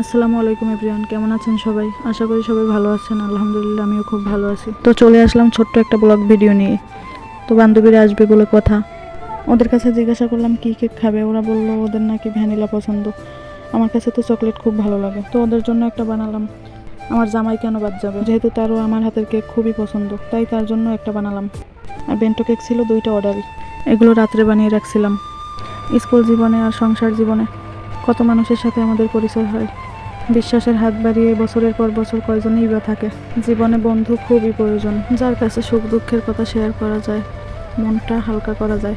আসসালামু আলাইকুম এভরিওয়ান, কেমন আছেন সবাই? আশা করি সবাই ভালো আছেন। আলহামদুলিল্লাহ, আমিও খুব ভালো আছি। তো চলে আসলাম ছোট্ট একটা ব্লগ ভিডিও নিয়ে। তো বান্ধবীরা আসবে বলে কথা। ওদের কাছে জিজ্ঞাসা করলাম কি কেক খাবে। ওরা বললো ওদের নাকি ভ্যানিলা পছন্দ। আমার কাছে তো চকলেট খুব ভালো লাগে, তো ওদের জন্য একটা বানালাম। আমার জামাই কেন বাদ যাবে, যেহেতু তারও আমার হাতের কেক খুবই পছন্দ, তাই তার জন্য একটা বানালাম। আর বেন্টো কেক ছিল 2টা অর্ডারই। এগুলো রাত্রে বানিয়ে রাখছিলাম। স্কুল জীবনে আর সংসার জীবনে কত মানুষের সাথে আমাদের পরিচয় হয়। বিশ্বাসের হাত বাড়িয়ে বছরের পর বছর কয়জনই বা থাকে। জীবনে বন্ধু খুবই প্রয়োজন, যার কাছে সুখ দুঃখের কথা শেয়ার করা যায়, মনটা হালকা করা যায়।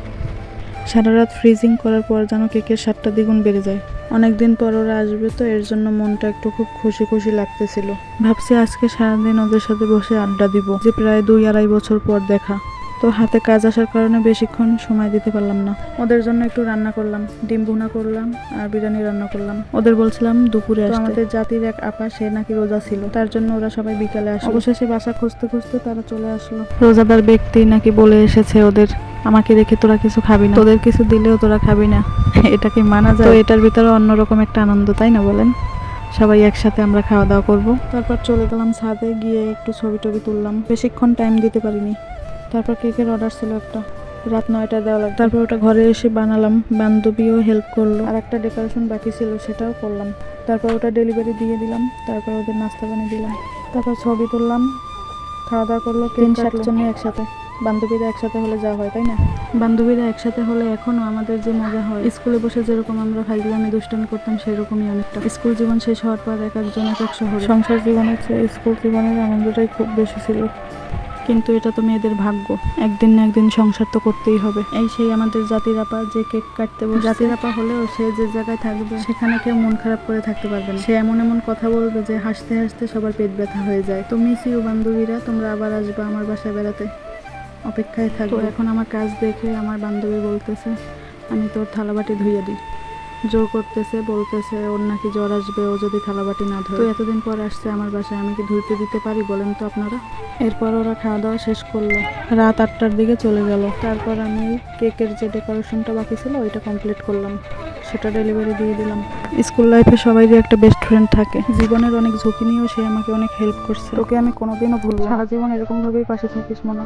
সারা রাত ফ্রিজিং করার পর যেন কেকের স্বাদটা দ্বিগুণ বেড়ে যায়। অনেকদিন পর ওরা আসবে, তো এর জন্য মনটা একটু খুব খুশি খুশি লাগতেছিল। ভাবছি আজকে সারাদিন ওদের সাথে বসে আড্ডা দিব, যে প্রায় 2-2.5 বছর পর দেখা। তো হাতে কাজ আসার কারণে বেশিক্ষণ সময় দিতে পারলাম না। ওদের জন্য একটু রান্না করলাম, ডিম ভুনা করলাম আর বিরিয়ানি রান্না করলাম। ওদের বলছিলাম দুপুরে আসতে। আমাদের জাতির এক আপা, সে নাকি রোজা ছিল, তার জন্য ওরা সবাই বিকালে আসলো। অবশেষে বাসা খুঁজতে খুঁজতে তারা চলে আসলো। রোজাদার ব্যক্তি নাকি বলে এসেছে ওদের, আমাকে রেখে তোরা কিছু খাবি না, তোদের কিছু দিলেও তোরা খাবি না। এটা কি মানা যায়? তো এটার ভিতরে অন্যরকম একটা আনন্দ, তাই না বলেন? সবাই একসাথে আমরা খাওয়া দাওয়া করবো। তারপর চলে গেলাম ছাদে, গিয়ে একটু ছবি টবি তুললাম। বেশিক্ষণ টাইম দিতে পারিনি। তারপর কেকের অর্ডার ছিল একটা, রাত 9টা দেওয়া লাগবে। তারপর ওটা ঘরে এসে বানালাম, বান্ধবীও হেল্প করলো। আর একটা ডেকোরেশন বাকি ছিল, সেটাও করলাম। তারপর ওটা ডেলিভারি দিয়ে দিলাম। তারপর ওদের নাস্তা বানিয়ে দিলাম। তারপর ছবি তুললাম, খাওয়া দাওয়া করলো। 3-4 জনই একসাথে। বান্ধবীরা একসাথে হলে যা হয়, তাই না? বান্ধবীরা একসাথে হলে এখনো আমাদের যে মজা হয়, স্কুলে বসে যেরকম আমরা ফাইজলামি দুষ্টামি করতাম, সেরকমই অনেকটা। স্কুল জীবন শেষ হওয়ার পর এক একজন এক এক শহরে। সংসার জীবনের চেয়ে স্কুল জীবনের আনন্দটাই খুব বেশি ছিল। কিন্তু এটা তো মেয়েদের ভাগ্য, একদিন না একদিন সংসার তো করতেই হবে। এই সেই আমাদের জাতির আপা, যে কেক কাটতে বসে। জাতির আপা হলেও সে যে জায়গায় থাকবে, সেখানে কেউ মন খারাপ করে থাকতে পারবে না। সে এমন এমন কথা বলবে যে হাসতে হাসতে সবার পেট ব্যথা হয়ে যায়। তো মিস ইউ বান্ধবীরা, তোমরা আবার আসবে আমার বাসায় বেড়াতে, অপেক্ষায় থাকবো। তো এখন আমার কাজ দেখে আমার বান্ধবী বলতেছে আমি তোর থালাবাটি ধুইয়ে দিই। জোর করতেছে, বলতেছে ওর নাকি জ্বর আসবে ও যদি থালাবাটি না ধোয়। তো এতদিন পর আসছে আমার বাসায়, আমি কি ধুইতে দিতে পারি বলেন তো আপনারা? এরপর ওরা খাওয়া দাওয়া শেষ করলো, রাত 8টার দিকে চলে গেল। তারপর আমি কেকের যে ডেকোরেশনটা বাকি ছিল ওইটা কমপ্লিট করলাম, সেটা ডেলিভারি দিয়ে দিলাম। স্কুল লাইফে সবাইরই একটা বেস্ট ফ্রেন্ড থাকে। জীবনের অনেক ঝুঁকি নিয়েও সে আমাকে অনেক হেল্প করছে। তোকে আমি কোনোদিনও ভুলবো না। সারা জীবন এরকম ভাবেই পাশে থাকিস মনে।